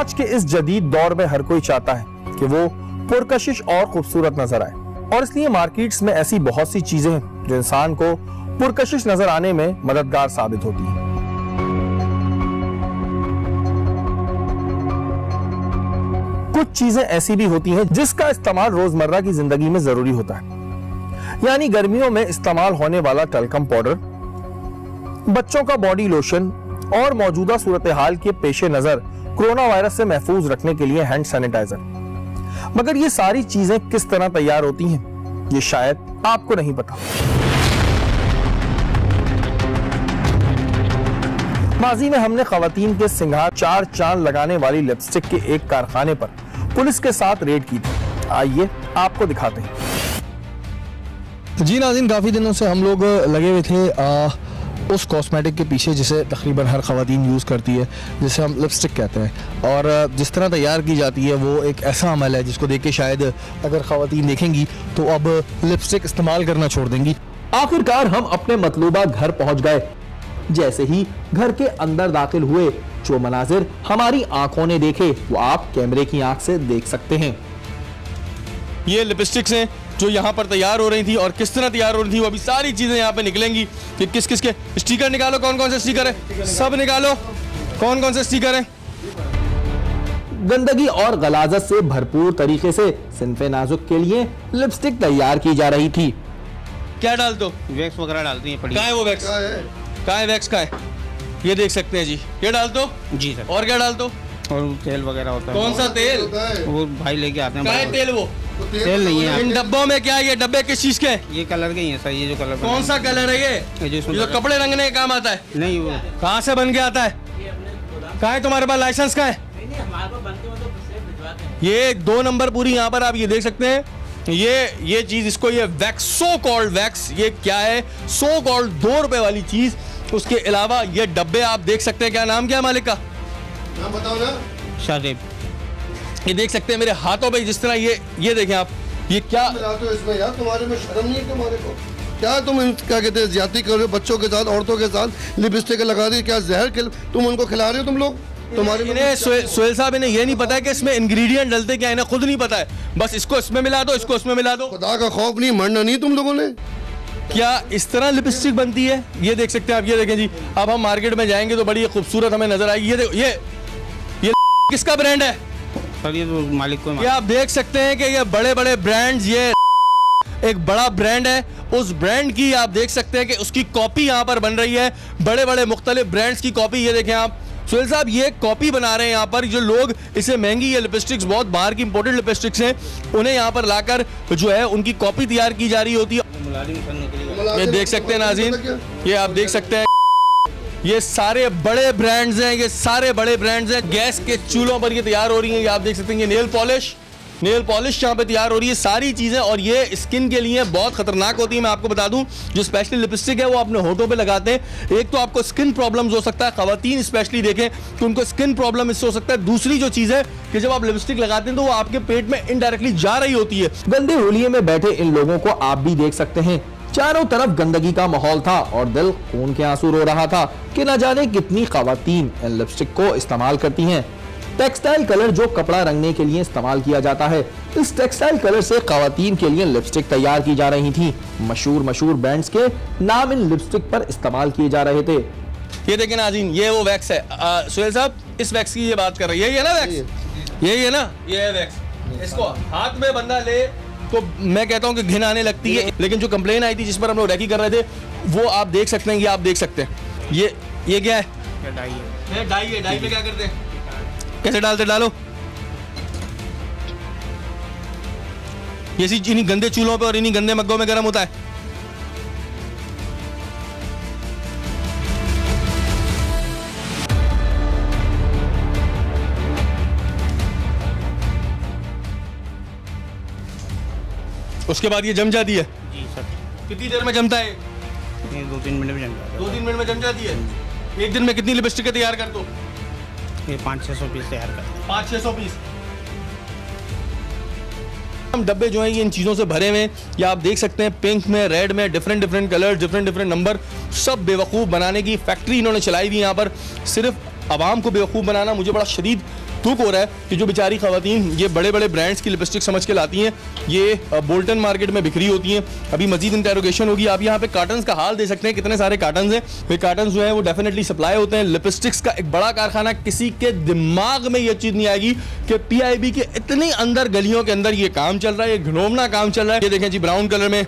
आज के इस जदीद दौर में हर कोई चाहता है कि वो पुरकशिश और खूबसूरत नजर आए, और इसलिए मार्केट्स में ऐसी बहुत सी चीजें हैं जो इंसान को पुरकशिश नजर आने में मददगार साबित होती हैं। कुछ चीजें ऐसी भी होती हैं जिसका इस्तेमाल रोजमर्रा की जिंदगी में जरूरी होता है, यानी गर्मियों में इस्तेमाल होने वाला टल्कम पाउडर, बच्चों का बॉडी लोशन और मौजूदा सूरत हाल के पेश नजर कोरोना वायरस से महफूज रखने के लिए हैंड सैनिटाइजर। मगर ये सारी चीजें किस तरह तैयार होती हैं, ये शायद आपको नहीं पता। माजी में हमने खवातीन के सिंगार चार चांद लगाने वाली लिपस्टिक के एक कारखाने पर पुलिस के साथ रेड की थी। आइए आपको दिखाते हैं। जी नाज़रीन, काफ़ी दिनों से हम लोग लगे हुए थे उस कॉस्मेटिक के पीछे जिसे तकरीबन हर ख़वातीन यूज़ करती है, जिसे हम लिपस्टिक कहते हैं। और जिस तरह तैयार की जाती है वो एक ऐसा अमल है जिसको देख के शायद अगर ख़वातीन देखेंगी तो अब लिपस्टिक इस्तेमाल करना छोड़ देंगी। आखिरकार हम अपने मतलूबा घर पहुंच गए। जैसे ही घर के अंदर दाखिल हुए, जो मनाजिर हमारी आंखों ने देखे वो आप कैमरे की आंख से देख सकते हैं। ये लिपस्टिक्स हैं जो यहाँ पर तैयार हो रही थी, और किस तरह तैयार हो रही थी वो अभी सारी चीजें यहाँ पे निकलेंगी कि किस किस के स्टिकर निकालो, कौन कौन से स्टिकर है, सब निकालो कौन कौन से स्टिकर है। गंदगी और गलाजत से भरपूर तरीके से सिन्फे नाजुक के लिए लिपस्टिक तैयार की जा रही थी। क्या डाल दो? वैक्स वगैरह डालती हैं। कहाँ है वो वैक्स? कहाँ है वैक्स? कहाँ है? ये देख सकते हैं जी, ये डाल दो जी सर। और क्या डाल दो? और तेल वगैरह होता है। कौन सा तेल? वो भाई लेके आते हैं। कहाँ है तेल? वो तेल नहीं है। इन डब्बों में क्या है? ये डब्बे किस चीज के हैं? ये कलर के ही है सर। ये जो कलर कौन सा कलर है ये? जो जो कपड़े रंगने का काम आता है? नहीं, वो कहाँ से बन के आता है? कहाँ है तुम्हारे पास लाइसेंस? कहाँ है? ये 2 नंबर पूरी यहाँ पर आप ये देख सकते हैं। ये चीज, इसको ये वैक्स, सो कॉल्ड वैक्स, ये क्या है? सो कॉल्ड 2 रुपए वाली चीज। उसके अलावा ये डब्बे आप देख सकते हैं। क्या नाम क्या है मालिक का? नाम बताओ ना। शादेब। ये देख सकते हैं मेरे हाथों पे जिस तरह ये देखें आप, ये क्या मिलाते हो इसमें यार? तुम्हारे में शर्म नहीं है तुम्हारे को? क्या तुम क्या कहते हैं, ज्यादती कर रहे हो बच्चों के साथ, औरतों के साथ लिपस्टिक लगा दी? क्या जहर तुम उनको खिला रहे हो तुम लोग? तुम्हारे इन्हें सोहेल साहब, इन्हें ये नहीं पता है कि इसमें इंग्रेडिएंट डलते क्या, इन्हें खुद नहीं पता है। बस इसको इसमें मिला दो, इसको इसमें मिला दो। खुदा का खौफ नहीं, मरना नहीं तुम लोगों ने। क्या इस तरह लिपस्टिक बनती है? ये देख सकते हैं आप, ये देखें जी। अब हम मार्केट में जाएंगे तो बड़ी खूबसूरत हमें नजर आएगी। ये देखो, ये किसका ब्रांड है सर? ये तो मालिक को। ये आप देख सकते हैं कि ये बड़े बड़े ब्रांड्स, ये एक बड़ा ब्रांड है, उस ब्रांड की आप देख सकते हैं कि उसकी कॉपी यहाँ पर बन रही है। बड़े बड़े मुख्तलिफ ब्रांड्स की कॉपी, ये देखें आप। सोहेल साहब, ये कॉपी बना रहे हैं यहाँ पर। जो लोग इसे महंगी, ये लिपस्टिक्स बहुत बाहर की इंपोर्टेड लिपस्टिक्स हैं, उन्हें यहाँ पर लाकर जो है उनकी कॉपी तैयार की जा रही होती है। ये देख सकते हैं नाज़रीन, ये आप देख सकते हैं, ये सारे बड़े ब्रांड्स हैं, ये सारे बड़े ब्रांड्स हैं। गैस के चूल्हों पर ये तैयार हो रही हैं। ये आप देख सकते हैं, ये नेल पॉलिश यहाँ पे तैयार हो रही है, सारी चीजें। और ये स्किन के लिए बहुत खतरनाक होती है। मैं आपको बता दूं, जो स्पेशली लिपस्टिक है वो अपने होठों पे लगाते हैं, एक तो आपको स्किन प्रॉब्लम्स हो सकता है। खवातीन स्पेशली देखें कि उनको स्किन प्रॉब्लम इससे हो सकता है। दूसरी जो चीज है कि जब आप लिपस्टिक लगाते हैं तो वो आपके पेट में इनडायरेक्टली जा रही होती है। गंदे होलिये में बैठे इन लोगों को आप भी देख सकते हैं। चारों तरफ गंदगी का माहौल था और दिल खून के आंसू रो रहा था कि न जाने कितनी खवातीन इन लिपस्टिक को इस्तेमाल करती हैं। टेक्सटाइल कलर जो कपड़ा रंगने के लिए इस्तेमाल किया जाता है, इस टेक्सटाइल कलर से खवातीन के लिए लिपस्टिक तैयार की जा रही थी। मशहूर ब्रांड्स के नाम इन लिपस्टिक पर इस्तेमाल किए जा रहे थे। ये देखें नाज़रीन, ये वो वैक्स है। सोहेल साहब, इस वैक्स की ये बात कर रही है, यही है ना वैक्स? यही है ना, ये है वैक्स। इसको हाथ में बंदा ले तो मैं कहता हूँ कि घिन आने लगती है। लेकिन जो कंप्लेन आई थी जिस पर हम लोग रेकी कर रहे थे, वो आप देख सकते हैं, ये आप देख सकते हैं। ये क्या है? डाई है। डाई है। डाई में क्या करते हैं? कैसे डालते? डालो ये इन्हीं गंदे चूल्हों पे और इन्हीं गंदे मग्गों में गर्म होता है। उसके बाद ये जम जाती है। जी सर। कितनी देर में जमता है? ये 2-3 मिनट में जम जाता है। 2-3 मिनट में जम जाती है। एक दिन में कितनी लिपस्टिक तैयार कर दो? ये 500-600 पीस तैयार करते हैं। 500-600 पीस। हम डब्बे जो हैं ये इन चीज़ों से भरे हुए हैं। या आप देख सकते हैं पिंक में, रेड में, डिफरेंट कलर, डिफरेंट नंबर, सब बेवकूफ़ बनाने की फैक्ट्री इन्होंने चलाई हुई। यहाँ पर सिर्फ आवाम को बेवकूफ़ बनाना मुझे बड़ा शदीद दुख हो रहा है कि जो बेचारी खवातीन ये बड़े बड़े ब्रांड्स की लिपस्टिक समझ के लाती हैं, ये बोल्टन मार्केट में बिक्री होती हैं। अभी मजीद इंटेरोगेशन होगी। आप यहाँ पे कार्टन्स का हाल दे सकते हैं, कितने सारे कार्टन्स हैं। ये कार्टन्स जो है वो डेफिनेटली सप्लाई होते हैं। लिपस्टिक्स का एक बड़ा कारखाना, किसी के दिमाग में ये चीज़ नहीं आएगी कि पीआईबी के इतनी अंदर गलियों के अंदर ये काम चल रहा है, ये घिनौना काम चल रहा है। ये देखें जी, ब्राउन कलर में,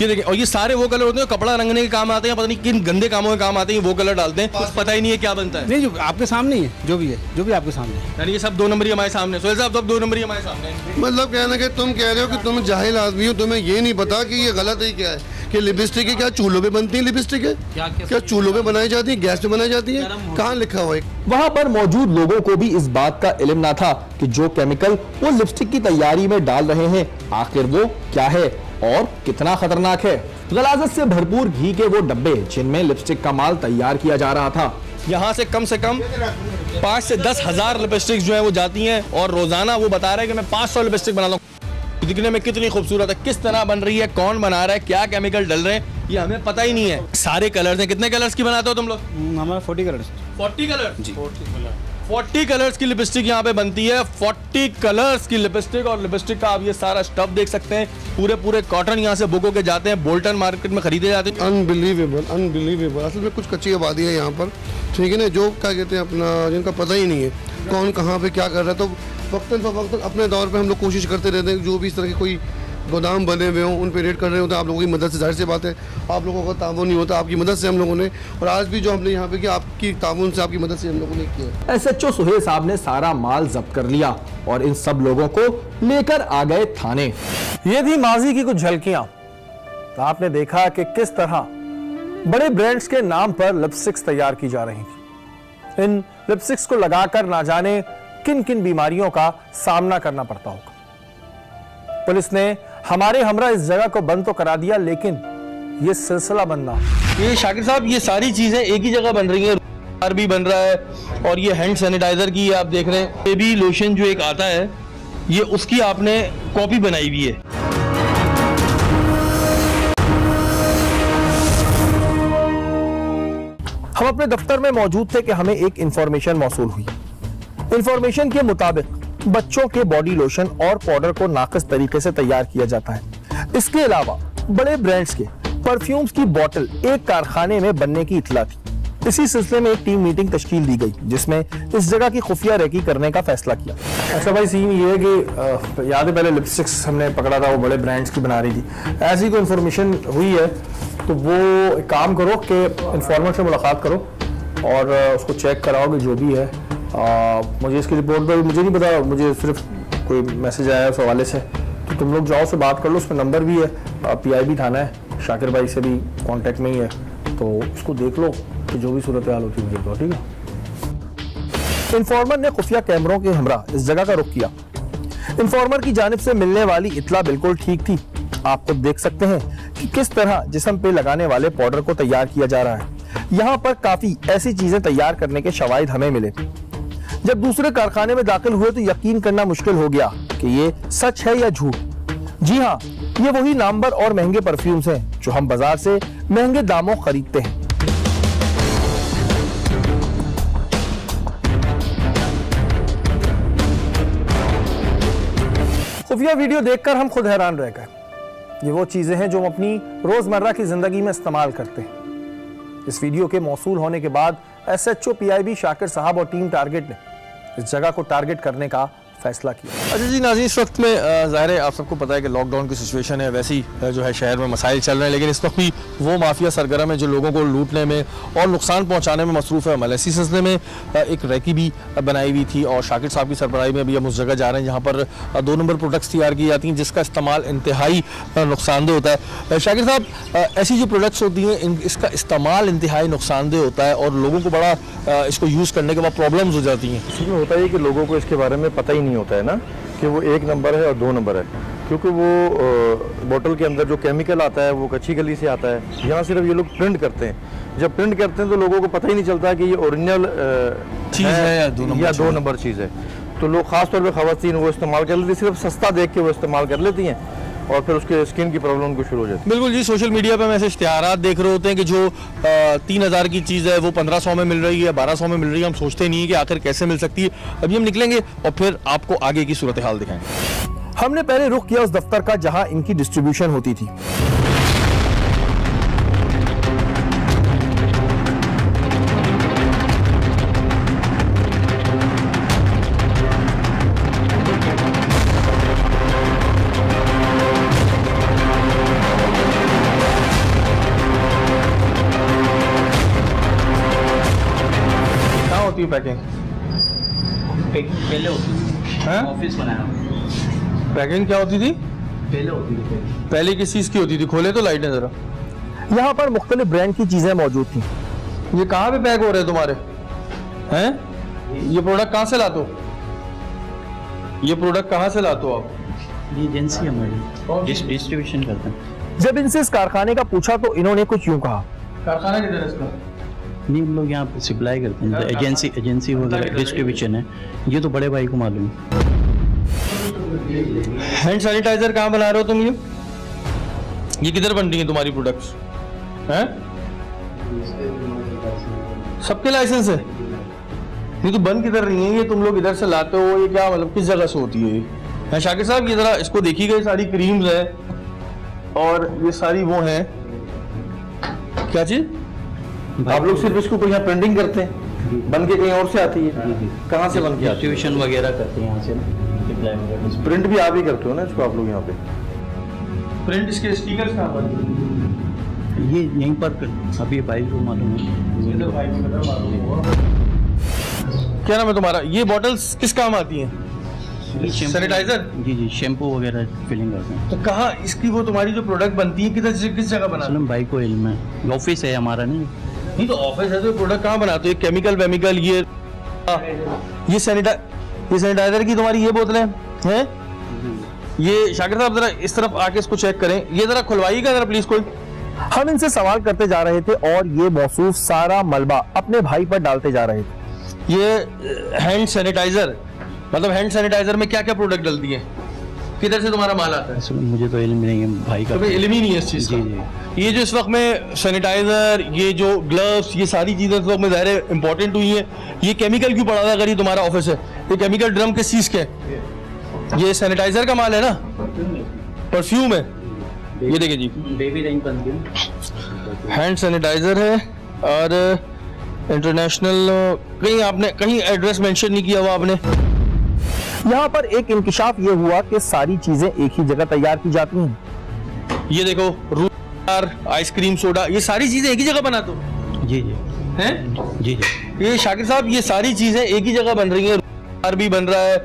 ये देखें, और ये सारे वो कलर होते हैं कपड़ा रंगने के काम आते हैं, पता नहीं किन गंदे कामों में काम आते हैं, वो कलर डालते हैं, कुछ पता ही नहीं है क्या बनता है। नहीं, जो आपके सामने ही है, जो भी है, जो भी आपके सामने है। यानी ये सब 2 नंबरी हमारे सामने। सोहेल साहब, सब 2 नंबरी हमारे सामने। मतलब कहना कि तुम कह रहे हो कि तुम जाहिल आदमी हो, तुम्हें ये नहीं पता कि ये गलत है क्या है, कि लिपस्टिक है क्या चूल्हों पे बनती है, लिपस्टिक है क्या चूल्हों पे बनाई जाती है, गैस पे बनाई जाती है, कहाँ लिखा हुआ है? वहां पर मौजूद लोगों को भी इस बात का इल्म ना था कि जो केमिकल वो लिपस्टिक की तैयारी में डाल रहे हैं आखिर वो क्या है और कितना खतरनाक है। गलाजत से भरपूर घी के वो डब्बे जिनमें लिपस्टिक का माल तैयार किया जा रहा था। यहाँ से कम 5 से 10 हज़ार लिपस्टिक्स जो है वो जाती हैं, और रोजाना वो बता रहा है कि मैं 500 लिपस्टिक बनाता हूँ। दिखने में कितनी खूबसूरत है, किस तरह बन रही है, कौन बना रहा है, क्या केमिकल डल रहे हैं, ये हमें पता ही नहीं है। सारे कलर्स हैं। कितने कलर्स की बनाते हो तुम लोग? हमारा 40 कलर। 40 कलर जी, 40 कलर्स की लिपस्टिक यहाँ पे बनती है। 40 कलर्स की लिपस्टिक, और लिपस्टिक का आप ये सारा स्टफ देख सकते हैं। पूरे कॉटन यहाँ से बुक होके जाते हैं, बोल्टन मार्केट में खरीदे जाते हैं। अनबिलीवेबल। असल में कुछ कच्ची आबादी है यहाँ पर, ठीक है ना, जो क्या कहते हैं अपना, जिनका पता ही नहीं है कौन कहाँ पे क्या कर रहा है। तो वक्तन फवक्तन अपने दौर पे हम लोग कोशिश करते रहते हैं, जो भी इस तरह के कोई गोदाम बने हुए हों उन पे रेड कर रहे होते हैं। आप लोगों की मदद से, जाहिर सी बात है आप लोगों का ताउन नहीं होता, आपकी मदद से हम लोगों ने, और आज भी जो हमने यहाँ पे किया आपकी ताउन से, आपकी मदद से हम लोगों ने किया। SHO सुहेल साहब ने सारा माल जब्त कर लिया और इन सब लोगों को लेकर आ गए थाने। ये थी माजी की कुछ झलकियां। आपने देखा कि किस तरह बड़े ब्रांड्स के नाम पर लिपस्टिक्स तैयार की जा रही थी। इन लिपस्टिक्स को लगाकर ना जाने किन किन बीमारियों का सामना करना पड़ता होगा। पुलिस ने हमारे हमरा इस जगह को बंद तो करा दिया, लेकिन ये सिलसिला बनना, ये शाकिर साहब, ये सारी चीजें एक ही जगह बन रही हैं। भी बन रहा है, और ये हैंड सैनिटाइजर की आप देख रहे हैं, बेबी लोशन जो एक आता है, ये उसकी आपने कॉपी बनाई हुई है। हम अपने दफ्तर में मौजूद थे कि हमें एक इंफॉर्मेशन मौसूल हुई। इंफॉर्मेशन के मुताबिक बच्चों के बॉडी लोशन और पाउडर को नाक़िस तरीके से तैयार किया जाता है। इसके अलावा बड़े ब्रांड्स के परफ्यूम्स की बोतल एक कारखाने में बनने की इत्तला थी। इसी सिलसिले में एक टीम मीटिंग तश्कील दी गई, जिसमें इस जगह की खुफिया रेकी करने का फैसला किया। अच्छा भाई, सीन ये है कि याद है पहले लिपस्टिक्स हमने पकड़ा था, वो बड़े ब्रांड्स की बना रही थी। ऐसी कोई इन्फॉर्मेशन हुई है तो वो एक काम करो कि इन्फॉर्मर से मुलाकात करो और उसको चेक कराओ कि जो भी है। मुझे इसकी रिपोर्ट पर मुझे नहीं पता, मुझे सिर्फ कोई मैसेज आया उस हवाले से, तो तुम लोग जाओ, से बात कर लो। उसमें नंबर भी है, PIB थाना है, शाकिर भाई से भी कांटेक्ट में ही है, तो उसको देख लो कि जो भी सूरत हाल होती है देख लो, ठीक है। इन्फॉर्मर ने खुफिया कैमरों के हमरा इस जगह का रुख किया। इन्फॉर्मर की जानिब से मिलने वाली इत्तला बिल्कुल ठीक थी। आप खुद देख सकते हैं कि किस तरह जिस्म पे लगाने वाले पाउडर को तैयार किया जा रहा है। यहाँ पर काफी ऐसी चीजें तैयार करने के शवाहिद हमें मिले। जब दूसरे कारखाने में दाखिल हुए तो यकीन करना मुश्किल हो गया कि ये सच है या झूठ। जी हाँ, ये वही नामवर और महंगे परफ्यूम्स हैं जो हम बाजार से महंगे दामों खरीदते हैं। खुफिया वीडियो देखकर हम खुद हैरान रह गए। ये वो चीजें हैं जो हम अपनी रोजमर्रा की जिंदगी में इस्तेमाल करते हैं। इस वीडियो के मौसूल होने के बाद SHO PIB शाकिर साहब और टीम टारगेट ने इस जगह को टारगेट करने का फैसला किया। अच्छा जी नाज़रीन, इस वक्त में ज़ाहिर है आप सबको पता है कि लॉकडाउन की सिचुएशन है, वैसे ही जो है शहर में मसाइल चल रहे हैं, लेकिन इस वक्त भी वो माफिया सरगर्म है जो लोगों को लूटने में और नुकसान पहुंचाने में मसरूफ़ है अमल है। इसी सिलसिले में एक रैकी भी बनाई हुई थी और शाकिर साहब की सरबराही में अभी हम उस जगह जा रहे हैं जहाँ पर 2 नंबर प्रोडक्ट्स तैयार की जाती हैं जिसका इस्तेमाल इंतहाई नुकसानदेह होता है। शाकिर साहब, ऐसी जो प्रोडक्ट्स होती हैं इसका इस्तेमाल इंतहाई नुकसानदेह होता है और लोगों को बड़ा इसको यूज़ करने के बाद प्रॉब्लम्स हो जाती हैं। इसमें होता है कि लोगों को इसके बारे में पता ही नहीं होता है ना कि वो 1 नंबर है और 2 नंबर है, क्योंकि वो बोतल के अंदर जो केमिकल आता है वो कच्ची कली से आता है। यहाँ सिर्फ ये लोग प्रिंट करते हैं। जब प्रिंट करते हैं तो लोगों को पता ही नहीं चलता कि ये ओरिजिनल चीज़ है या 2 नंबर चीज़ है। तो लोग ख़ास तौर पे ख़वातीन वो इस्तेमाल कर लेती हैं, सिर्फ सस्ता देख के वो इस्तेमाल कर लेती हैं। और फिर उसके स्किन की प्रॉब्लम उनको शुरू हो जाती है। बिल्कुल जी, सोशल मीडिया पे हम ऐसे इश्तिहारात देख रहे होते हैं कि जो 3000 की चीज़ है वो 1500 में मिल रही है, 1200 में मिल रही है। हम सोचते नहीं कि आखिर कैसे मिल सकती है। अभी हम निकलेंगे और फिर आपको आगे की सूरत हाल दिखाएंगे। हमने पहले रुख किया उस दफ्तर का जहां इनकी डिस्ट्रीब्यूशन होती थी। कहाँ होती है पैकिंग? पहले होती थी, ऑफिस बनाया। पैकिंग क्या होती थी? पहले होती थी। पहले किस चीज़ की होती थी? खोले तो लाइट है जरा। यहाँ पर मुख्तलिफ ब्रांड की चीजें मौजूद थी। ये कहाँ पे पैक हो रहे हैं तुम्हारे? हैं? ये प्रोडक्ट कहाँ से लाते हो? ये प्रोडक्ट कहाँ से लाते हो आप? ये एजेंसी है हमारी, डिस्ट्रीब्यूशन करते हैं। जब इनसे इस कारखाने का पूछा तो इन्होंने कुछ यूं कहा। कारखाना किधर है इसका? नहीं, हम लोग यहाँ पे सप्लाई करते हैं, एजेंसी वगैरह डिस्ट्रीब्यूशन है। ये तो बड़े भाई को मालूम है। हैंड सैनिटाइजर कहाँ बना रहे हो तुम? ये किधर बन रही है तुम्हारी प्रोडक्ट्स? हैं? सबके लाइसेंस है? ये तो बन किधर रही है? ये तुम लोग इधर से लाते हो? ये क्या मतलब किस जगह से होती है ये? शाकिर साहब ये जरा इसको देखिएगा, ये सारी क्रीम्स है और ये सारी वो है क्या चीज? आप लोग सिर्फ इसको कोई यहाँ प्रिंटिंग करते हैं, बन के कहीं और से आती है? कहाँ से बन के आती है? डिस्ट्रीब्यूशन वगैरह करते हैं यहाँ से। प्रिंट भी आप ही करते हो ना इसको आप लोग यहाँ पे? प्रिंट इसके स्टिकर्स कहाँ पर? ये यहीं पर अभी भाई को मालूम है। क्या नाम है तुम्हारा? ये बॉटल्स किस काम आती हैं? सैनिटाइजर? जी, शैम्पू वगैरह फिलिंग करते हैं। तो कहाँ इसकी वो तुम्हारी जो प्रोडक्ट बनती है किस जगह बनाते असलम भाई को इल्म है, ऑफिस है हमारा। नहीं तो ऑफिस है तो प्रोडक्ट कहाँ बनाते हो? केमिकल वेमिकल ये सैनिटाइजर की तुम्हारी ये बोतलें हैं? ये शाकिर साहब जरा इस तरफ आके इसको चेक करें, ये जरा खुलवाइएगा जरा प्लीज कोई। हम इनसे सवाल करते जा रहे थे और ये मौसूफ सारा मलबा अपने भाई पर डालते जा रहे थे। ये हैंड सैनिटाइजर, मतलब हैंड सैनिटाइजर में क्या क्या प्रोडक्ट डलती है? किधर से तुम्हारा माल आता है? असल में मुझे तो इल्म नहीं है भाई का। तुम्हें इल्म ही नहीं है इस चीज का? जी। ये जो इस वक्त में सैनिटाइजर, ये जो ग्लव्स, ये सारी चीजें इस वक्त में ज़ाहिर इंपॉर्टेंट हुई हैं। ये केमिकल क्यों पड़ा था? अगर ये तुम्हारा ऑफिस है, ये केमिकल ड्रम किस चीज के? ये सैनिटाइजर का माल है ना, परफ्यूम है। ये देखिए जी, बेबी रैंक बनती है, हैंड सैनिटाइजर है और इंटरनेशनल। कहीं आपने कहीं एड्रेस मेंशन नहीं किया हुआ आपने। यहाँ पर एक इंकिशाफ ये हुआ कि सारी चीजें एक ही जगह तैयार की जाती हैं। ये देखो, रूबार, आइसक्रीम सोडा, ये सारी चीजें एक ही जगह बनाते हो? जी हैं? जी। ये शाकिर साहब ये सारी चीजें एक ही जगह बन रही हैं। रूबार भी बन रहा है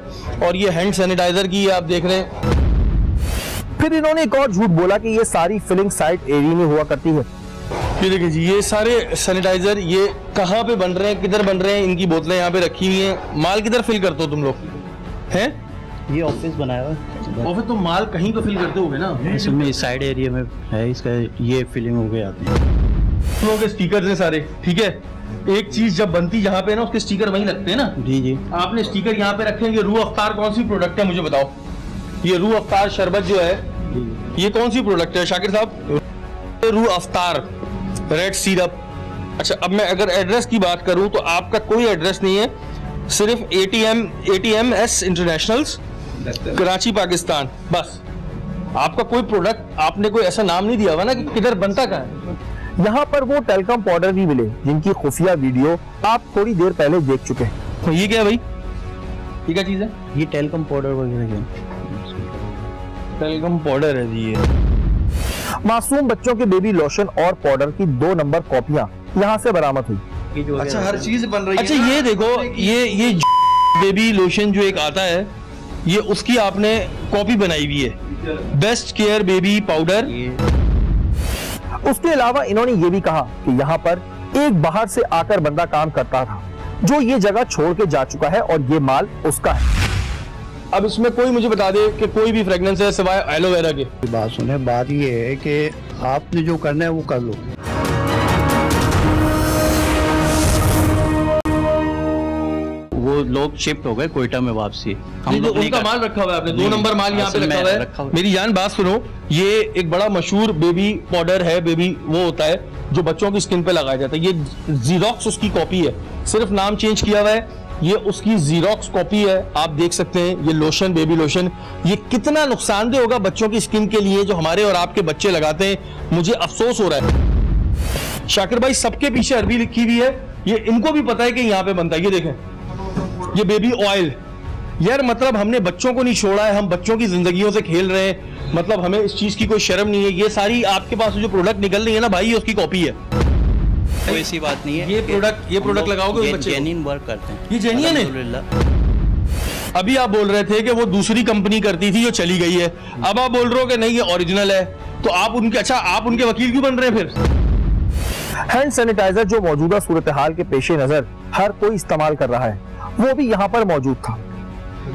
और ये हैंड सैनिटाइजर की आप देख रहे हैं। फिर इन्होंने एक और झूठ बोला कि ये सारी फिलिंग साइट एरिया में हुआ करती है। ये देखिए जी, ये सारे सैनिटाइजर ये कहाँ पे बन रहे हैं, किधर बन रहे हैं? इनकी बोतलें यहाँ पे रखी हुई हैं। माल किधर फिल करते हो तुम लोग? हैं? ये ऑफिस बनाया हुआ है। ऑफिस तो माल कहीं तो फिल करते होगे ना? असल में इस साइड एरिया में है, इसका ये फिलिंग हो गए आते हैं। तुम लोगों के स्टिकर्स हैं सारे, ठीक है? एक चीज जब बनती जहाँ पे ना, उसके स्टिकर वहीं लगते हैं ना? जी। आपने स्टिकर यहाँ पे रखेंगे। रूह अफ्तार कौन सी प्रोडक्ट है मुझे बताओ? ये रूह अफ्तार शरबत जो है, ये कौन सी प्रोडक्ट है शाकिर साहब? रूह अफ्तार रेड सिरप। अच्छा, अब मैं अगर एड्रेस की बात करूं तो आपका कोई एड्रेस नहीं है, सिर्फ ATMS इंटरनेशनल्स, कराची पाकिस्तान, बस। आपका कोई प्रोडक्ट, आपने कोई ऐसा नाम नहीं दिया हुआ ना कि किधर बनता कहाँ है। यहाँ पर वो टेलकॉम पाउडर भी मिले जिनकी खुफिया वीडियो आप थोड़ी देर पहले देख चुके हैं। ये क्या है भाई? ये क्या चीज है? ये टेलकम पाउडर वगैरह क्या? टेलकम पाउडर है जी। ये मासूम बच्चों के बेबी लोशन और पाउडर की 2 नंबर कॉपियां यहाँ से बरामद हुई। अच्छा, हर चीज बन रही है। अच्छा, ये देखो, ये बेबी लोशन जो एक आता है, ये उसकी आपने कॉपी बनाई हुई है। Best care baby powder. उसके अलावा इन्होंने ये भी कहा कि यहाँ पर एक बाहर से आकर बंदा काम करता था जो ये जगह छोड़ के जा चुका है और ये माल उसका है। अब इसमें कोई मुझे बता दे कि कोई भी फ्रेगनेंस है सिवाय एलोवेरा के? बात सुने, बात ये है कि आपने जो करना है वो कर लो। वो लोग शिफ्ट हो गए कोयटा में वापसी। हम लोग उनका माल रखा हुआ है आपने, 2 नंबर माल यहाँ पे रखा हुआ है। मेरी जान बात सुनो, ये एक बड़ा मशहूर बेबी पाउडर है, बेबी वो होता है जो बच्चों की स्किन पे लगाया जाता है। ये जीरोक्स उसकी कॉपी है, सिर्फ नाम चेंज किया हुआ है। ये उसकी जीरोक्स कॉपी है, आप देख सकते हैं। ये लोशन, बेबी लोशन, ये कितना नुकसानदेह होगा बच्चों की स्किन के लिए जो हमारे और आपके बच्चे लगाते हैं। मुझे अफसोस हो रहा है। शाकिर भाई, सबके पीछे अरबी लिखी हुई है, ये इनको भी पता है कि यहाँ पे बनता है। ये देखें, ये बेबी ऑयल। यार मतलब हमने बच्चों को नहीं छोड़ा है, हम बच्चों की जिंदगियों से खेल रहे हैं। मतलब हमें इस चीज की कोई शर्म नहीं है। ये सारी आपके पास जो प्रोडक्ट निकल रही है ना भाई, ये उसकी कॉपी है, कोई ऐसी बात नहीं है। ये प्रोडक्ट लगाओगे बच्चे जेन्युइन वर्क करते हैं, ये जेन्युइन है। अभी आप बोल रहे थे कि वो दूसरी कंपनी करती थी जो चली गई है, अब आप बोल रहे हो कि नहीं ये ओरिजिनल है, तो आप उनके आप उनके वकील क्यों बन रहे हैं फिर? हैंड सैनिटाइजर जो मौजूदा सूरत हाल के पेश नजर हर कोई इस्तेमाल कर रहा है, वो भी यहाँ पर मौजूद था।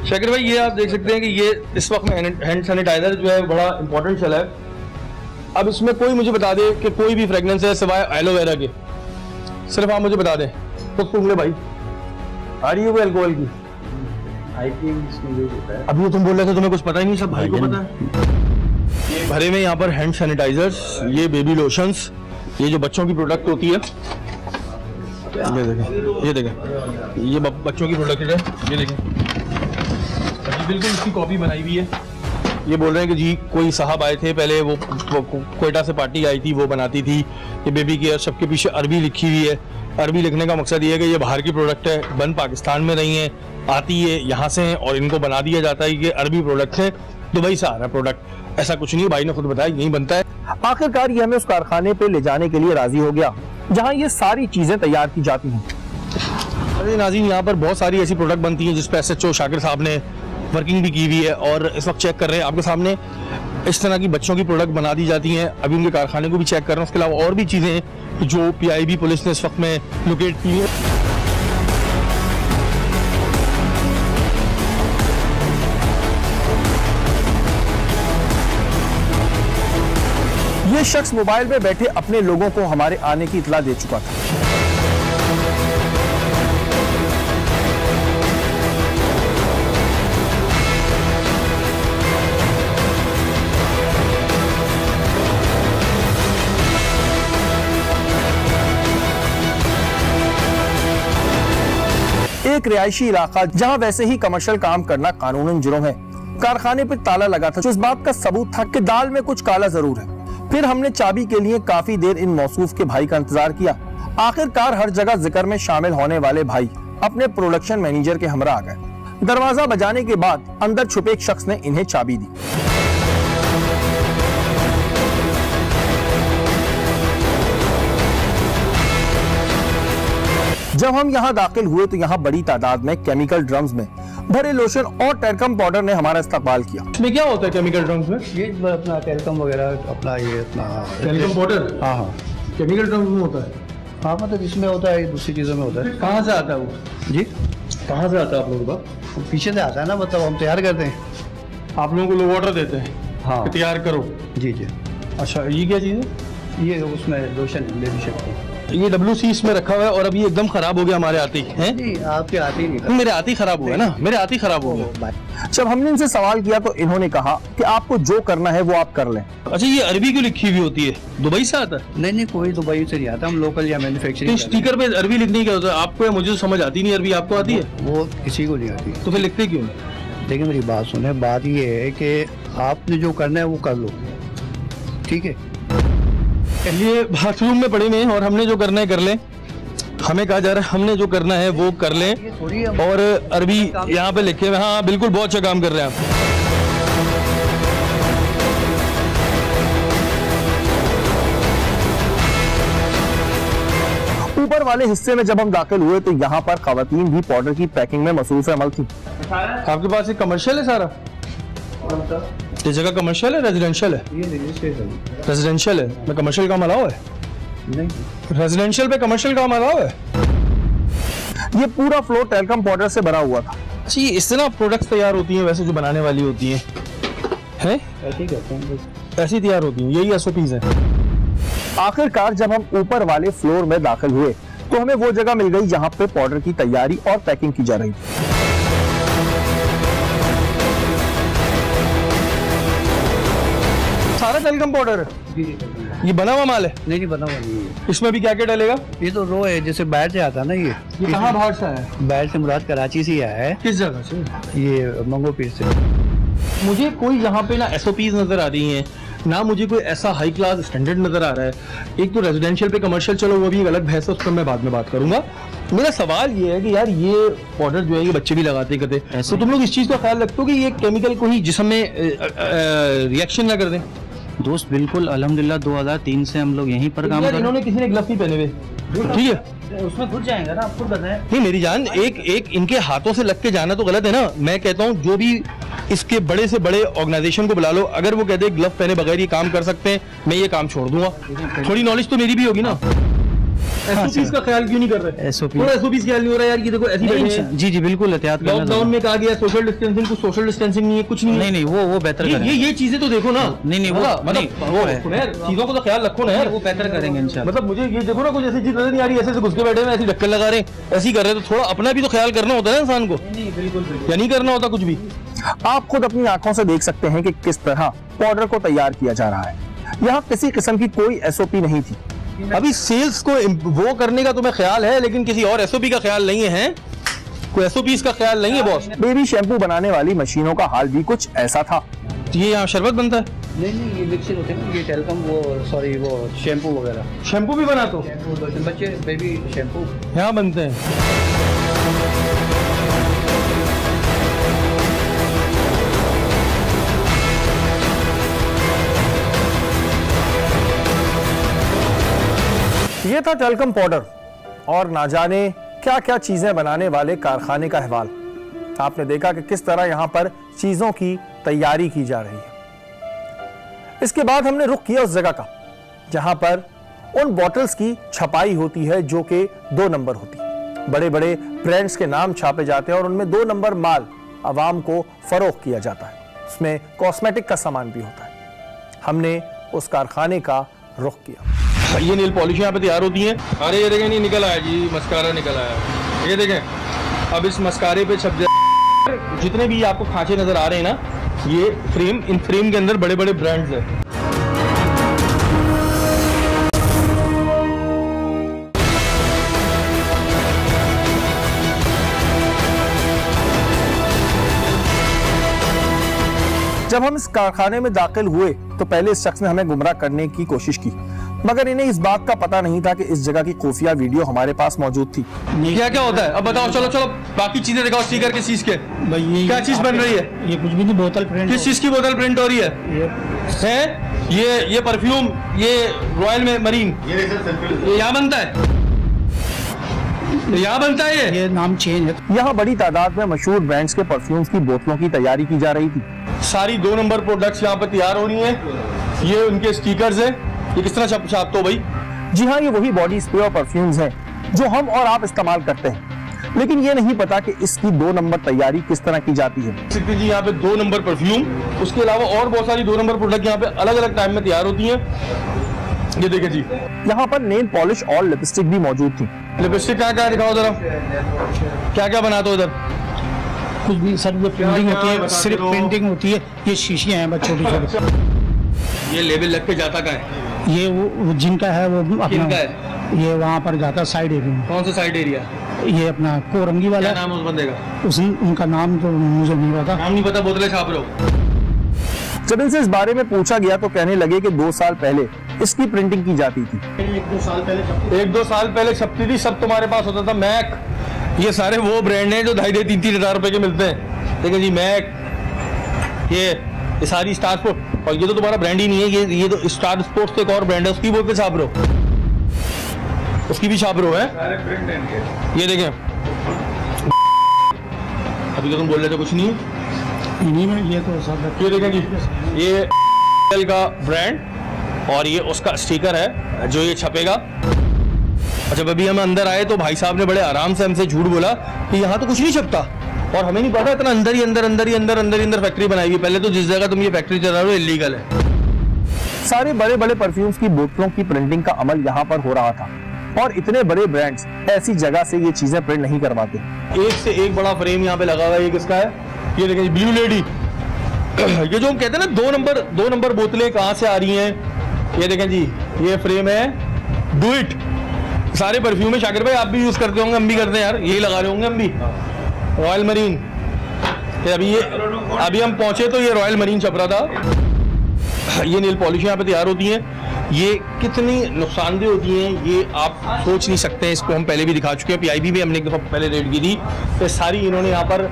शाकिर भाई, ये आप देख सकते हैं कि ये इस वक्त में हैंड सैनिटाइजर जो है बड़ा इंपॉर्टेंट चला है। अब इसमें कोई मुझे बता दे कि कोई भी फ्रेगनेंस है सिवाय एलोवेरा के, सिर्फ आप मुझे बता दें तो सुन ले भाई, आ रही है वो अल्कोहल की? अभी तुम बोल रहे थे तुम्हें कुछ पता ही नहीं, सब भाई को पता है। ये भरे में यहाँ पर हैंड सैनिटाइजर्स, ये बेबी लोशंस, ये जो बच्चों की प्रोडक्ट होती है, ये देखें, ये बच्चों की प्रोडक्ट है। ये देखें, बिल्कुल इसकी कॉपी बनाई हुई है। ये बोल रहे हैं कि जी कोई साहब आए थे पहले, वो कोयटा से पार्टी आई थी, वो बनाती थी। ये बेबी केयर, सबके पीछे अरबी लिखी हुई है। अरबी लिखने का मकसद ये है कि ये बाहर की प्रोडक्ट है, बन पाकिस्तान में नहीं है, आती है यहाँ से है और इनको बना दिया जाता है कि अरबी प्रोडक्ट है, दुबई से आ रहा है प्रोडक्ट। ऐसा कुछ नहीं, भाई ने खुद बताया यही बनता है। आखिरकार ये हमें उस कारखाने पे ले जाने के लिए राजी हो गया जहाँ ये सारी चीजें तैयार की जाती हैं। अरे नाज़रीन, यहाँ पर बहुत सारी ऐसी प्रोडक्ट बनती हैं जिस पे SHO शाकिर साहब ने वर्किंग भी की हुई है और इस वक्त चेक कर रहे हैं आपके सामने। इस तरह की बच्चों की प्रोडक्ट बना दी जाती हैं। अभी उनके कारखाने को भी चेक कर रहे हैं। उसके अलावा और भी चीज़ें जो PIB पुलिस ने इस वक्त में लोकेट की है। ये शख्स मोबाइल में बैठे अपने लोगों को हमारे आने की इत्तला दे चुका था। एक रिहायशी इलाका जहां वैसे ही कमर्शियल काम करना कानूनन जुर्म है, कारखाने पर ताला लगा था जो इस बात का सबूत था कि दाल में कुछ काला जरूर है। फिर हमने चाबी के लिए काफी देर इन मौसूफ के भाई का इंतजार किया। आखिरकार हर जगह जिक्र में शामिल होने वाले भाई अपने प्रोडक्शन मैनेजर के हमरा आ गए। दरवाजा बजाने के बाद अंदर छुपे एक शख्स ने इन्हें चाबी दी। जब हम यहाँ दाखिल हुए तो यहाँ बड़ी तादाद में केमिकल ड्रम्स में भरे लोशन और टेल्कम पाउडर ने हमारा इस्तकबाल किया। इसमें क्या होता है केमिकल ड्रम्स में? ये अपना टेल्कम वगैरह, अपना ये अपना टेल्कम पाउडर। हाँ हाँ, केमिकल ड्रम्स में होता है? हाँ मतलब इसमें होता है, दूसरी चीज़ों में होता है। कहाँ से आता है वो जी, कहाँ से आता है आप लोगों का? पीछे से आता है ना, मतलब हम तैयार करते हैं। आप लोगों को लोग ऑर्डर देते हैं हाँ, तैयार करो? जी जी। अच्छा, ये क्या चीज़ है? ये उसमें लोशन बेबी शक्ति, ये WC इसमें रखा हुआ है और अभी एकदम खराब हो गया हमारे आते ही हैं। जी आपके आते ही नहीं, मेरे आते ही खराब हुआ है ना, मेरे आते ही खराब हो गया। जब हमने इनसे सवाल किया तो इन्होंने कहा कि आपको जो करना है वो आप कर लें। अच्छा, ये अरबी क्यों लिखी हुई होती है? दुबई से आता है? नहीं कोई दुबई से नहीं आता, हम लोकल या मैन्युफैक्चरिंग। स्टिकर पे अरबी लिखने क्या होता है? आपको या मुझे तो समझ आती नहीं अरबी, आपको आती है? वो किसी को नहीं आती। तो फिर लिखते क्यों? देखिए मेरी बात सुने, बात ये है कि आपने जो करना है वो कर लो, ठीक है? ये बाथरूम में पड़े हुए हैं और हमने जो करना है कर लें। हमें कहा जा रहा है हमने जो करना है वो कर लें और अरबी यहाँ पे लिखे हुए। हाँ बिल्कुल, बहुत अच्छा काम कर रहे हैं आप। ऊपर वाले हिस्से में जब हम दाखिल हुए तो यहाँ पर खवातीन भी पाउडर की पैकिंग में मसरूफ अमल थी। आपके पास एक कमर्शियल है सारा? ये जगह कमर्शियल है रेजिडेंशियल है? रेजिडेंशियल है। मैं कमर्शियल काम अलाउ है? नहीं, रेजिडेंशियल पे कमर्शियल काम अलाउ है? ये पूरा फ्लोर टेल्कम पाउडर से बना हुआ था। अच्छा, ये इस तरह प्रोडक्ट्स तैयार होती हैं वैसे जो बनाने वाली होती हैं? हैं? ऐसे ही करते हैं, ऐसी तैयार होती हैं, यही SOPs है। आखिरकार जब हम ऊपर वाले फ्लोर में दाखिल हुए तो हमें वो जगह मिल गई जहां पे पाउडर की तैयारी और पैकिंग की जा रही थी। सारा टेलकम पाउडर है, ये बना हुआ माल है? नहीं बना हुआ नहीं है। इसमें भी क्या क्या डलेगा? ये तो रो है, जैसे बाहर से आता है ना। ये कहाँ बाहर से है? बाहर से मुराद कराची से आया है। किस जगह से? ये मंगो पीर से। मुझे कोई यहाँ पे ना SOPs नजर आ रही हैं, ना मुझे कोई ऐसा हाई क्लास स्टैंडर्ड नजर आ रहा है। एक तो रेजिडेंशियल पे कमर्शियल, चलो वो भी एक अलग बहस है, उस पर मैं बाद में बात करूंगा। मेरा सवाल ये है कि यार ये पाउडर जो है ये बच्चे भी लगाते करते, तो तुम लोग इस चीज का ख्याल रखते हो कि ये केमिकल को ही जिस्म में रिएक्शन ना कर दें? दोस्त बिल्कुल, अल्हम्दुलिल्लाह 2003 से हम लोग यहीं पर काम कर रहे हैं। इन्होंने किसी ने ग्लव्स नहीं पहने हुए, ठीक है, उसमें घुस जाएगा ना, आपको बताएं। नहीं मेरी जान, एक इनके हाथों से लग के जाना तो गलत है ना। मैं कहता हूँ जो भी इसके बड़े से बड़े ऑर्गेनाइजेशन को बुला लो, अगर वो कहते हैं ग्लव पहने बगैर ये काम कर सकते हैं, मैं ये काम छोड़ दूंगा। थोड़ी नॉलेज तो मेरी भी होगी ना। SOPs का ख्याल क्यों नहीं कर रहे? SOPs ख्याल नहीं हो रहा यार, ये देखो ऐसी बैठे हैं। जी बिल्कुल एहतियात करना। लॉकडाउन में कहा गया सोशल डिस्टेंसिंग, कुछ सोशल डिस्टेंसिंग नहीं है, कुछ नहीं है। नहीं वो बेहतर करेंगे। ये चीजें तो देखो ना। नहीं वो है, चीजों को तो ख्याल रखो ना यार, वो बेहतर करेंगे इंशाल्लाह। मतलब मुझे ये देखो ना, कुछ ऐसी चीज नजर नहीं आ रही, ऐसे घुस के बैठे हैं, ऐसी ढक्कन लगा रहे हैं, ऐसी कर रहे हैं, तो थोड़ा अपना भी तो ख्याल करना होता है ना इंसान को। बिल्कुल या नहीं करना होता कुछ भी? आप खुद अपनी आंखों से देख सकते हैं कि किस तरह पाउडर को तैयार किया जा रहा है। यहाँ किसी किस्म की कोई SOP नहीं थी। अभी सेल्स को वो करने का तुम्हें ख्याल है, लेकिन किसी और SOP का ख्याल नहीं है, कोई SOPs का ख्याल नहीं है बॉस। बेबी शैम्पू बनाने वाली मशीनों का हाल भी कुछ ऐसा था। ये यहाँ शरबत बनता है? नहीं ये मिक्सर होते हैं, ये टेलकम वो शैम्पू वगैरह। शैम्पू भी बना तो बच्चे बेबी शैम्पू यहाँ बनते हैं। ये था टेलकम पाउडर और ना जाने क्या क्या चीजें बनाने वाले कारखाने का अहवाल। आपने देखा कि किस तरह यहां पर चीजों की तैयारी की जा रही है। इसके बाद हमने रुख किया उस जगह का जहां पर उन बॉटल्स की छपाई होती है जो कि 2 नंबर होती है। बड़े बड़े ब्रांड्स के नाम छापे जाते हैं और उनमें 2 नंबर माल आवाम को फरोख्त किया जाता है। उसमें कॉस्मेटिक का सामान भी होता है। हमने उस कारखाने का रुख किया। ये नेल पॉलिश यहाँ पे तैयार होती है। अरे ये देखें, नहीं निकल आया जी, मस्कारा निकल आया। ये देखें, अब इस मस्कारे पे छप जाए जितने भी आपको खांचे नजर आ रहे हैं ना, ये फ्रेम, इन फ्रेम के अंदर बड़े बड़े ब्रांड्स हैं। जब हम इस कारखाने में दाखिल हुए तो पहले इस शख्स ने हमें गुमराह करने की कोशिश की, मगर इन्हें इस बात का पता नहीं था कि इस जगह की खुफिया वीडियो हमारे पास मौजूद थी। क्या क्या होता है अब बताओ? चलो बाकी चीजें दिखाओ। स्टिकर किस चीज के? भाई क्या चीज बन रही है? ये कुछ भी नहीं, बोतल प्रिंट। किस चीज की बोतल प्रिंट हो रही है? ये परफ्यूम, ये रॉयल में मरीन, ये यहाँ बनता है, यहाँ बनता है। ये नाम चेंज है। यहाँ बड़ी तादाद में मशहूर ब्रांड्स के परफ्यूम्स की बोतलों की तैयारी की जा रही थी। सारी 2 नंबर प्रोडक्ट्स यहाँ पर तैयार हो रही हैं। ये उनके स्टिकर्स हैं। ये किस तरह छापते हो भाई? जी हाँ, ये वही बॉडी स्प्रे और परफ्यूम्स हैं जो हम और आप इस्तेमाल करते हैं, लेकिन ये नहीं पता कि इसकी 2 नंबर तैयारी किस तरह की जाती है। जी यहाँ पे 2 नंबर परफ्यूम, उसके अलावा और बहुत सारी 2 नंबर प्रोडक्ट यहाँ पे अलग अलग टाइम में तैयार होती हैं। ये देखिए जी, यहाँ पर नेल पॉलिश और लिपस्टिक भी मौजूद थी। लिपस्टिक क्या क्या दिखाओ जरा, क्या क्या बनाते हो इधर? कुछ भी सर, ये प्रिंटिंग होती है, सिर्फ प्रिंटिंग होती है। ये शीशियाँ हैं बस छोटी छोटी। ये लेबल लग के जाता कहाँ है? ये वो जिनका है वो अपना है? ये वहाँ पर जाता साइड एरिया। कौन सा साइड एरिया? ये अपना कोरंगी वाला। क्या नाम उस बंदे का? उनका नाम तो मुझे नहीं पता। नाम नहीं पता, बोतलें छाप रहे हो। जब इनसे इस बारे में पूछा गया तो कहने लगे कि 2 साल पहले इसकी प्रिंटिंग की जाती थी। 1-2 साल पहले छपती थी, सब तुम्हारे पास होता था। मैक, ये सारे वो ब्रांड हैं जो 2,500-3,000 हज़ार रुपए के मिलते हैं। देखिए जी, मैक, ये सारी स्टार स्पोर्ट, और ये तो तुम्हारा ब्रांड ही नहीं है। ये तो स्टार स्पोर्ट्स एक और ब्रांड है, उसकी बोल के छाप रहे हो, उसकी भी छाप रहे हो है। ये देखें, अभी तो तुम बोल रहे थे कुछ नहीं। ये तो सब, ये देखें जी, ये का ब्रांड और ये उसका स्टिकर है जो ये छपेगा। जब अभी हम अंदर आए तो भाई साहब ने बड़े आराम से हमसे झूठ बोला कि यहाँ तो कुछ नहीं छपता, और हमें नहीं पता, इतना अंदर ही अंदर फैक्ट्री बनाई हुई। पहले तो जिस जगह तुम ये फैक्ट्री चला रहे हो इलीगल है। सारे बड़े बड़े परफ्यूम्स की बोतलों की प्रिंटिंग का अमल यहाँ पर हो रहा था। और इतने बड़े ब्रांड्स ऐसी जगह से ये चीजें प्रिंट नहीं करवाते। एक से एक बड़ा फ्रेम यहाँ पे लगा हुआ है। ये किसका है? ये देखें, ब्लू लेडी। ये जो हम कहते हैं ना दो नंबर बोतलें कहाँ से आ रही हैं, ये देखें जी, ये फ्रेम है डू इट। सारे परफ्यूम है, शाकिर भाई आप भी यूज करते होंगे, हम भी करते हैं यार, यही लगा रहे होंगे हम भी। रॉयल मरीन, अभी हम पहुंचे तो ये रॉयल मरीन छप रहा था। ये नेल पॉलिश यहाँ पे तैयार होती हैं, ये कितनी नुकसानदेह होती हैं ये आप सोच नहीं सकते हैं। इसको हम पहले भी दिखा चुके हैं, PIB भी हमने एक दफ़ा पहले रेड की थी। तो सारी इन्होंने यहाँ पर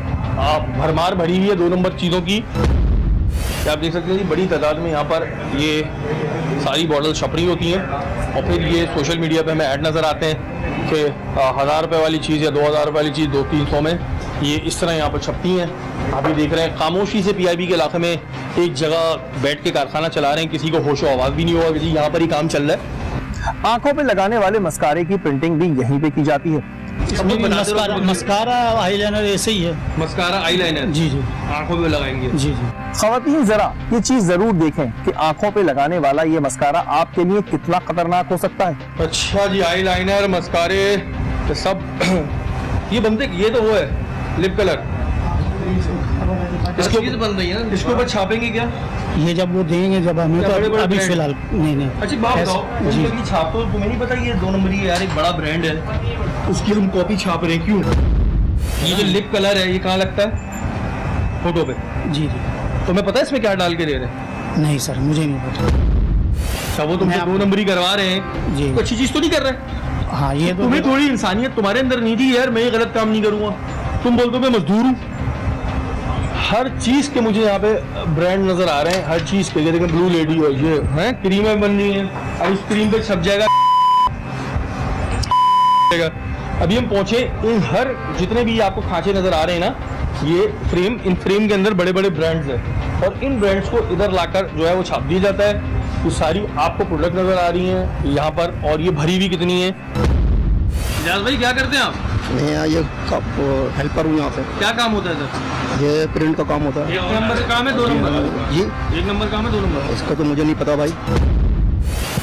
भरमार भरी हुई है 2 नंबर चीज़ों की। आप देख सकते हैं बड़ी तादाद में यहाँ पर ये सारी बॉटल छप रही होती हैं, और फिर ये सोशल मीडिया पे हमें ऐड नज़र आते हैं कि 1000 रुपये वाली चीज़ या 2000 रुपये वाली चीज़ 200-300 में ये इस तरह यहाँ पर छपती हैं। आप भी देख रहे हैं खामोशी से PIB के इलाके में एक जगह बैठ के कारखाना चला रहे हैं, किसी को होशो आवाज़ भी नहीं होगा कि यहाँ पर ही काम चल रहा है। आंखों पे लगाने वाले मस्कारे की प्रिंटिंग भी यहीं पे की जाती है। मस्कारा आईलाइनर ऐसे ही है। मस्कारा आईलाइनर जी जी आंखों पे लगाएंगे। जी जी। खवातीन जरा ये चीज जरूर देखें कि आंखों पे लगाने वाला ये मस्कारा आपके लिए कितना खतरनाक हो सकता है। अच्छा जी, आईलाइनर, मस्कारे सब ये बनते, ये तो वो है लिप कलर, इसके ऊपर बन रही है, इसके ऊपर छापेंगे क्या? ये जब वो देंगे जब हमें तो अभी फिलहाल नहीं। अच्छा बात बताओ, तुम छाप तो तुम्हें नहीं पता ये 2 नंबर ही यार, एक बड़ा ब्रांड है, उसकी हम कॉपी छाप रहे हैं, क्यों? ये जो लिप कलर है ये कहाँ लगता है? फोटो पे। जी जी। तुम्हें पता है इसमें क्या डाल के दे रहे हैं? नहीं सर, मुझे नहीं पता। अच्छा, वो तुम 2 नंबर ही करवा रहे हैं जी, तो अच्छी चीज तो नहीं कर रहे? हाँ, ये तो तुम्हें थोड़ी इंसानियत तुम्हारे अंदर नहीं थी यार, मैं ये गलत काम नहीं करूंगा। तुम बोलते हो मैं मजदूर हूँ। हर चीज के मुझे यहाँ पे ब्रांड नजर आ रहे हैं, हर चीज के। देखो ब्लू लेडी और ये हैं क्रीमें बन रही हैं, अब इस क्रीम पे छप जाएगा। अभी हम पहुंचे, इन हर जितने भी आपको खांचे नजर आ रहे हैं ना, ये फ्रेम, इन फ्रेम के अंदर बड़े बड़े ब्रांड्स हैं, और इन ब्रांड्स को इधर लाकर जो है वो छाप दिया जाता है। ये सारी आपको प्रोडक्ट नजर आ रही हैं यहाँ पर, और ये भरी हुई कितनी है। इजाज भाई क्या करते हैं आप? मैं ये हेल्पर हूँ यहाँ पे। क्या काम होता है सर? ये प्रिंट का काम होता है। 1 नंबर काम है 2 नंबर? जी 1 नंबर काम है 2 नंबर? इसका तो मुझे नहीं पता भाई।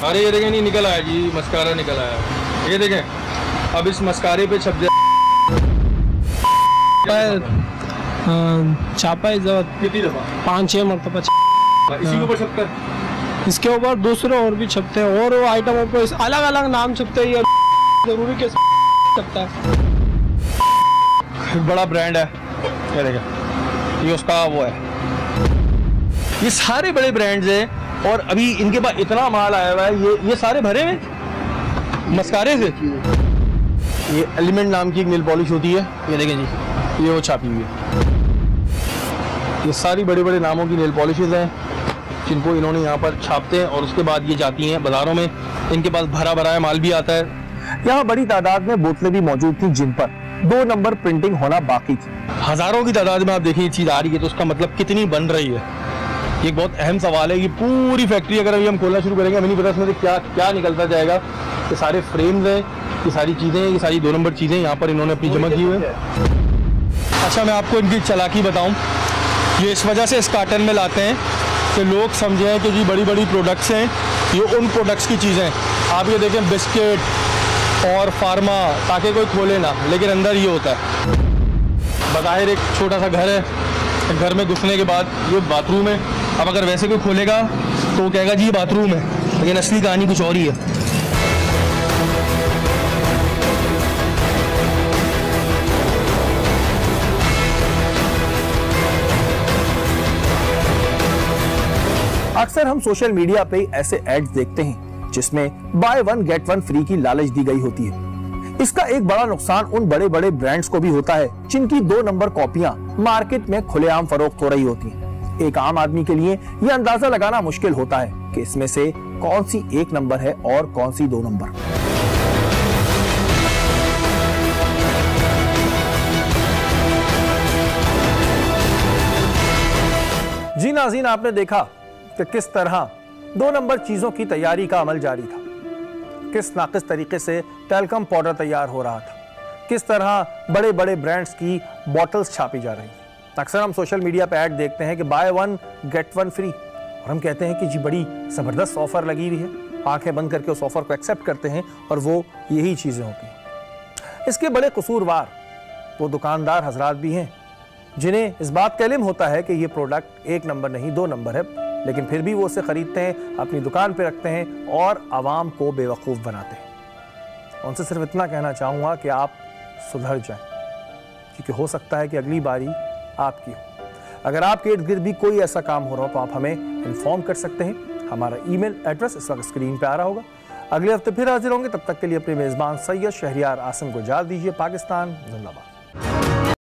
अरे ये देखें, नहीं निकल आया जी, मस्कारा निकल आया। ये देखें, अब इस मस्कारे पे छप जाए छापा है कितनी दफा? 5-6 मरतबा। इसी के ऊपर छपकर इसके ऊपर दूसरे और भी छपते हैं, और वो आइटमों पर अलग अलग नाम छपते हैं। जरूरी के छपता है। बड़ा ब्रांड है, ये देखें, ये उसका वो है। ये सारे बड़े ब्रांड्स हैं, और अभी इनके पास इतना माल आया हुआ है, ये सारे भरे हुए मस्कारे से। ये एलिमेंट नाम की एक नेल पॉलिश होती है, ये देखें जी, ये वो छापी हुई है। ये सारी बड़े बड़े नामों की नेल पॉलिशेज हैं जिनको इन्होंने यहाँ पर छापते हैं, और उसके बाद ये जाती हैं बाजारों में। इनके पास भरा भरा माल भी आता है। यहाँ बड़ी तादाद में बोतलें भी मौजूद थी जिन पर 2 नंबर प्रिंटिंग होना बाकी थी। हजारों की तादाद में आप देखें ये चीज आ रही है, तो उसका मतलब कितनी बन रही है, ये एक बहुत अहम सवाल है। ये पूरी फैक्ट्री अगर अभी हम खोलना शुरू करेंगे, हमें नहीं पता इसमें से क्या क्या निकलता जाएगा। ये सारे फ्रेम्स हैं, ये सारी चीजें, ये सारी 2 नंबर चीजें यहाँ पर इन्होंने अपनी जमा की हुई है। अच्छा, मैं आपको इनकी चालाकी बताऊं, ये इस वजह से इस कार्टन में लाते हैं कि लोग समझें कि जी बड़ी बड़ी प्रोडक्ट्स हैं, ये उन प्रोडक्ट्स की चीज़ें। आप ये देखें, बिस्किट और फार्मा, ताकि कोई खोले ना, लेकिन अंदर ये होता है। बज़ाहिर एक छोटा सा घर है, घर में घुसने के बाद ये बाथरूम है। अब अगर वैसे कोई खोलेगा तो वो कहेगा जी ये बाथरूम है, लेकिन असली कहानी कुछ और ही है। अक्सर हम सोशल मीडिया पे ऐसे एड्स देखते हैं जिसमें बाय 1 गेट 1 फ्री की लालच दी गई होती है। इसका एक बड़ा नुकसान उन बड़े बड़े ब्रांड्स को भी होता है जिनकी 2 नंबर कॉपियां मार्केट में खुलेआम फरोख्त हो रही होती हैं। एक आम आदमी के लिए यह अंदाजा लगाना मुश्किल होता है कि इसमें से कौन सी 1 नंबर है और कौन सी 2 नंबर। जी नाज़रीन, आपने देखा कि किस तरह 2 नंबर चीजों की तैयारी का अमल जारी था, किस नाकिस तरीके से टैल्कम पाउडर तैयार हो रहा था, किस तरह बड़े बड़े ब्रांड्स की बॉटल्स छापी जा रही। अक्सर हम सोशल मीडिया पे ऐड देखते हैं कि बाय 1 गेट 1 फ्री, और हम कहते हैं कि जी बड़ी जबरदस्त ऑफर लगी हुई है, आंखें बंद करके उस ऑफर को एक्सेप्ट करते हैं और वो यही चीज़ें होती हैं। इसके बड़े कसूरवार वो दुकानदार हजरात भी हैं जिन्हें इस बात का इल्म होता है कि ये प्रोडक्ट 1 नंबर नहीं 2 नंबर है, लेकिन फिर भी वो उसे ख़रीदते हैं, अपनी दुकान पे रखते हैं और आवाम को बेवकूफ़ बनाते हैं। उनसे सिर्फ इतना कहना चाहूँगा कि आप सुधर जाएं, क्योंकि हो सकता है कि अगली बारी आपकी हो। अगर आपके इर्द गिर्द भी कोई ऐसा काम हो रहा हो तो आप हमें इन्फॉर्म कर सकते हैं। हमारा ईमेल एड्रेस इस वक्त स्क्रीन पे आ रहा होगा। अगले हफ्ते फिर हाजिर होंगे, तब तक के लिए अपने मेज़बान सैयद शहरियार आसिम को इजाज़त दीजिए। पाकिस्तान जिंदाबाद।